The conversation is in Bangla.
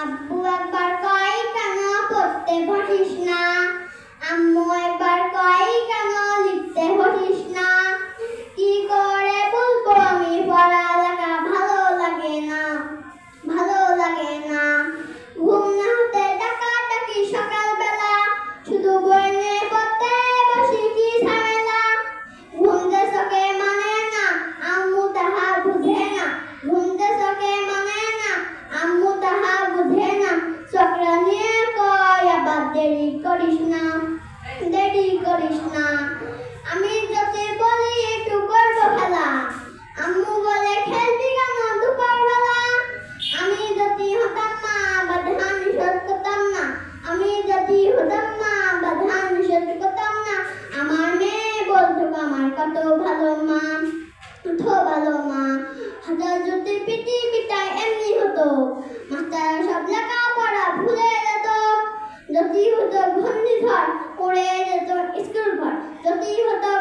আব্বু একবার কয় কেন পড়তে বসিস না, আম্মু একবার কয় কেন লিখতে বসিস না। কি করে বলবো আমি পড়ালেখা ভালো লাগে না, ভালো লাগে না। ঘুম না হতে ডাকাডাকি সকালবেলা, শুধু বই নিয়ে পড়তে বসি কি ঝামেলা। ঘুম যে চোখে মানে না, আম্মু তাহা বুঝে না। ঘুম যে চোখে মানে না, আম্মু তাহা বুঝে না। চোখরা নিয়ে কয় আবার দেরি করিস না, দেরি করিস না। আমি যদি বলি একটু করবো খেলা, আম্মু বলে খেলবি কেন দুপুরবেলা। আমি যদি হতাম মা বাধা নিষেধ করতাম না, আমি যদি হতাম মা বাধা নিষেধ করতাম না। আমার মেয়ে বলতো আমার কত ভালো মা, কত ভালো মা। হাজার যদি পৃথিবীটাই এমনি হতো, মাস্টার সব লেখাপড়া ভুলে যেত। যদি হতো ঘূর্ণিঝড় উড়ে যেত স্কুল ঘর, যদি হতো